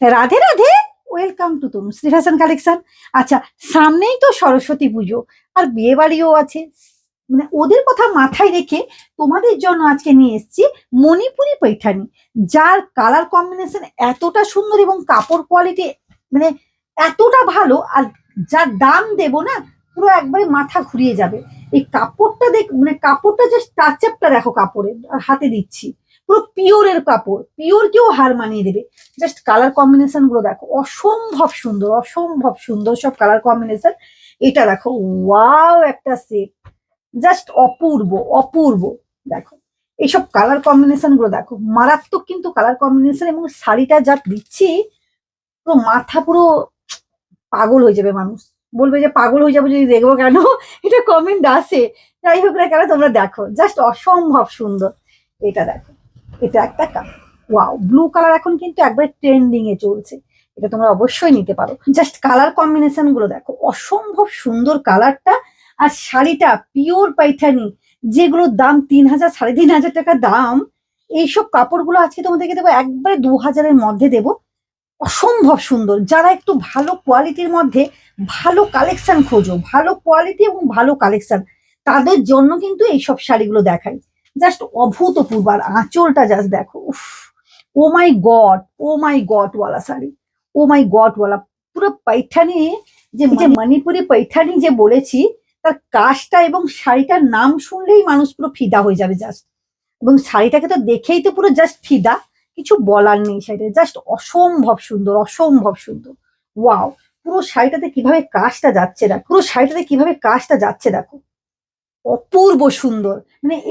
Radhe Radhe. Welcome to Tanushree fashion collection. আচ্ছা, সামনেই তো সরস্বতী পুজো আর বিয়ে বাড়িও আছে। ওদের কথা মাথায় রেখে তোমাদের জন্য আজকে নিয়ে এসেছি মণিপুরি পৈঠানি, যার কালার কম্বিনেশন এতটা সুন্দর এবং কাপড় কোয়ালিটি মানে এতটা ভালো, আর যার দাম দেব না, পুরো একবারে মাথা ঘুরিয়ে যাবে। এই কাপড়টা কাপড়টা জাস্ট টাচ আপটা দেখো, কাপড়ের আর হাতে দিচ্ছি, পুরো পিওরের কাপড়, পিওর কেউ হার মানিয়ে দেবে। জাস্ট কালার কম্বিনেশন গুলো দেখো, অসম্ভব সুন্দর, অসম্ভব সুন্দর সব কালার কম্বিনেশন। এটা দেখো, ওয়াও একটা সেট, জাস্ট অপূর্ব, অপূর্ব। দেখো এইসব কালার কম্বিনেশন গুলো দেখো, মারাত্মক কিন্তু কালার কম্বিনেশন। এবং শাড়িটা যা দিচ্ছি, পুরো মাথা পুরো পাগল হয়ে যাবে মানুষ, বলবে যে পাগল হয়ে যাবো যদি দেখবো কেন। এটা কমেন্ট আসে, যাই হোক না কেন তোমরা দেখো, জাস্ট অসম্ভব সুন্দর। এটা দেখো, এটা একটা কালার, ওয়াও ব্লু কালার এখন কিন্তু একবার ট্রেন্ডিং এ চলছে, এটা তোমরা অবশ্যই নিতে পারো। জাস্ট কালার কম্বিনেশন গুলো দেখো, অসম্ভব সুন্দর কালারটা। আর শাড়িটা পিওর পাইথানি, যেগুলোর দাম 3,000 3,500 টাকা দাম, এইসব কাপড়গুলো আজকে তোমাদেরকে দেবো একবারে 2,000-এর মধ্যে দেবো। অসম্ভব সুন্দর। যারা একটু ভালো কোয়ালিটির মধ্যে ভালো কালেকশন খোঁজো, ভালো কোয়ালিটি এবং ভালো কালেকশন, তাদের জন্য কিন্তু এইসব শাড়িগুলো দেখাই। জাস্ট অভূতপূর্ব। আর আঁচলটা জাস্ট দেখো, উফ, ও মাই গড, ও মাই গড ওয়ালা শাড়ি, ও মাই গড ওয়ালা। পুরো পৈঠানি, যে মণিপুরি পৈঠানি যে বলেছি, তার কাজটা এবং শাড়িটার নাম শুনলেই মানুষ পুরো ফিদা হয়ে যাবে জাস্ট। এবং শাড়িটাকে তো দেখেই তো পুরো জাস্ট ফিদা, কিছু বলার নেই। শাড়িটা জাস্ট অসম্ভব সুন্দর, অসম্ভব সুন্দর। ওয়াও, পুরো শাড়িটাতে কিভাবে কাজটা যাচ্ছে দেখো, পুরো শাড়িটাতে কিভাবে কাজটা যাচ্ছে দেখো, অপূর্ব সুন্দর।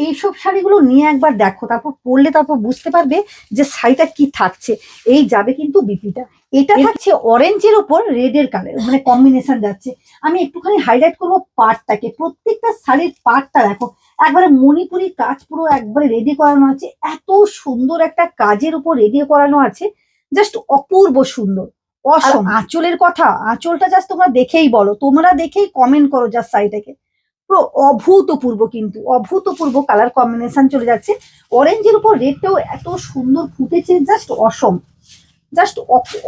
এইসব শাড়িগুলো নিয়ে একবার দেখো, তারপর পরলে তারপর বুঝতে পারবে যে শাড়িটা কি থাকছে। এই যাবে কিন্তু বিপিটা, এটা থাকছে অরেঞ্জের ওপর রেডের কালার, কম্বিনেশন যাচ্ছে। আমি একটুখানি হাইলাইট করবো পাড়টাকে, প্রত্যেকটা শাড়ির পাড়টা দেখো, একবারে মণিপুরি কাজ পুরো একবারে রেডি করানো আছে, এত সুন্দর একটা কাজের উপর রেডি করানো আছে, জাস্ট অপূর্ব সুন্দর। অসম আঁচলের কথা, আঁচলটা জাস্ট তোমরা দেখেই বলো, তোমরা দেখেই কমেন্ট করো জাস্ট শাড়িটাকে। পুরো অভূতপূর্ব, কিন্তু অভূতপূর্ব কালার কম্বিনেশন চলে যাচ্ছে। অরেঞ্জের উপর রেডটাও এত সুন্দর ফুটেছে, জাস্ট অসম, জাস্ট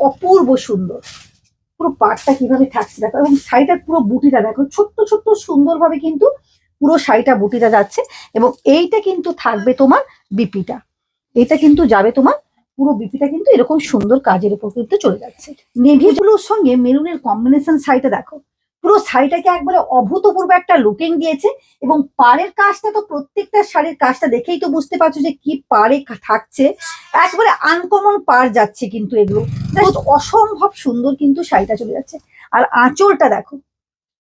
অপূর্ব সুন্দর। পুরো পাড়টা কিভাবে থাকছে দেখো, এবং শাড়িটার পুরো বুটিটা দেখো, ছোট্ট ছোট্ট সুন্দরভাবে কিন্তু পুরো শাড়িটা বুটিটা যাচ্ছে। এবং এইটা কিন্তু থাকবে তোমার বিপিটা, এটা কিন্তু যাবে তোমার পুরো বিপিটা কিন্তু এরকম সুন্দর কাজের উপর কিন্তু চলে যাচ্ছে। নেভি ব্লুর সঙ্গে মেরুনের কম্বিনেশন শাড়িটা দেখো, পুরো শাড়িটাকে একবারে অভূতপূর্ব একটা লুকিং দিয়েছে। এবং পাড়ের কাজটা তো, প্রত্যেকটা শাড়ির কাজটা দেখেই তো বুঝতে পারছো যে কি পাড়ে থাকছে, একবারে আনকমন পাড় যাচ্ছে কিন্তু এগুলো, জাস্ট অসম্ভব সুন্দর কিন্তু শাড়িটা চলে যাচ্ছে। আর আঁচলটা দেখো,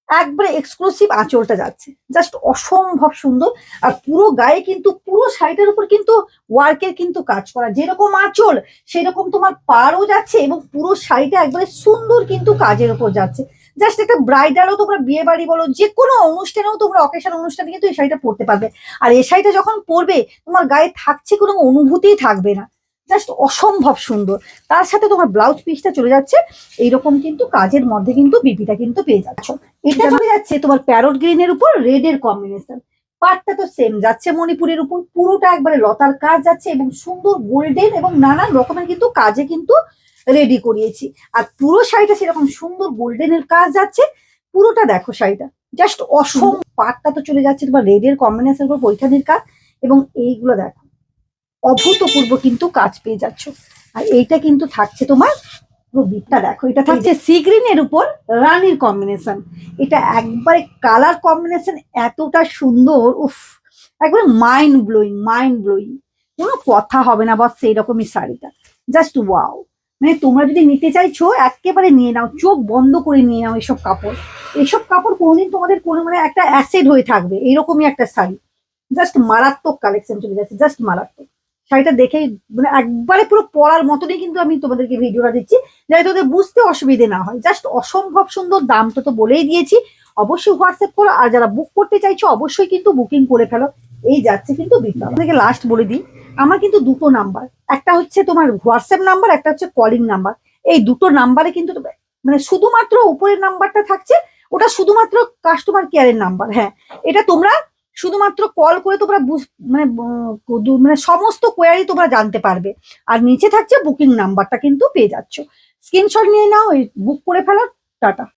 একবারে এক্সক্লুসিভ আঁচলটা যাচ্ছে, জাস্ট অসম্ভব সুন্দর। আর পুরো গায়ে কিন্তু, পুরো শাড়িটার উপর কিন্তু ওয়ার্কের কিন্তু কাজ করা, যেরকম আঁচল সেরকম তোমার পাড়ও যাচ্ছে, এবং পুরো শাড়িটা একবারে সুন্দর কিন্তু কাজের উপর যাচ্ছে। জাস্ট একটা ব্রাইডালও তোমরা, বিয়ে বাড়ি বলো, যে কোনো অনুষ্ঠানেও তোমরা, অকেশন অনুষ্ঠানে কিন্তু এই শাড়িটা পরতে পারবে। আর এই শাড়িটা যখন পরবে, তোমার গায়ে থাকছে কোনো অনুভূতিই থাকবে না, জাস্ট অসম্ভব সুন্দর। তার সাথে তোমার ব্লাউজ পিসটা চলে যাচ্ছে এইরকম কিন্তু কাজের মধ্যে, কিন্তু বিপিটা কিন্তু পেয়ে যাচ্ছ। এটা চলে যাচ্ছে তোমার প্যারট গ্রিনের উপর রেডের কম্বিনেশন। পাটটা তো সেম যাচ্ছে মণিপুরের উপর, পুরোটা একবারে লতার কাজ যাচ্ছে, এবং সুন্দর গোল্ডেন এবং নানান রকমের কিন্তু কাজে কিন্তু রেডি করিয়েছি। আর পুরো শাড়িটা সেরকম সুন্দর গোল্ডেনের কাজ যাচ্ছে, পুরোটা দেখো শাড়িটা জাস্ট অসম। পাটটা তো চলে যাচ্ছে তোমার রেডের কম্বিনেশন উপর পৈঠানির কাজ, এবং এইগুলো দেখো অভূতপূর্ব কিন্তু কাজ পেয়ে যাচ্ছ। আর এইটা কিন্তু থাকছে তোমার পুরো বিটটা দেখো, এটা থাকছে সি গ্রিনের উপর রানীর কম্বিনেশন। এটা একবারে কালার কম্বিনেশন এতটা সুন্দর, উফ, একবারে মাইন্ড ব্লোয়িং, মাইন্ড ব্লোয়িং, কোনো কথা হবে না বস, সেইরকমই শাড়িটা, জাস্ট ওয়াও। তোমরা যদি নিতে চাইছো একেবারে নিয়ে নাও, চোখ বন্ধ করে নিয়ে নাও। এসব কাপড়, এসব কাপড় কোনোদিন তোমাদের কোনো একটা অ্যাসেড হয়ে থাকবে, এইরকমই একটা শাড়ি, জাস্ট মারাত্মক কালেকশন চলে যাচ্ছে, জাস্ট মারাত্মক। শাড়িটা দেখেই একবারে পুরো পরার মতনই কিন্তু আমি তোমাদেরকে ভিডিওটা দিচ্ছি, যাতে তোদের বুঝতে অসুবিধে না হয়। জাস্ট অসম্ভব সুন্দর। দামটা তো বলেই দিয়েছি, অবশ্যই হোয়াটসঅ্যাপ করো। আর যারা বুক করতে চাইছো অবশ্যই কিন্তু বুকিং করে ফেলো। এই যাচ্ছে কিন্তু বিপ্লব থেকে। লাস্ট বলে দিই, আমার কিন্তু দুটো নাম্বার, একটা হচ্ছে তোমার হোয়াটসঅ্যাপ নাম্বার, একটা হচ্ছে কলিং নাম্বার। এই দুটো নাম্বারে কিন্তু শুধুমাত্র উপরের নাম্বারটা থাকছে, ওটা শুধুমাত্র কাস্টমার কেয়ারের নাম্বার। হ্যাঁ, এটা তোমরা শুধুমাত্র কল করে তোমরা মানে মানে সমস্ত কোয়ারি তোমরা জানতে পারবে। আর নিচে থাকছে বুকিং নাম্বারটা কিন্তু পেয়ে যাচ্ছ, স্ক্রিনশট নিয়ে নাও, বুক করে ফেলো। টাটা।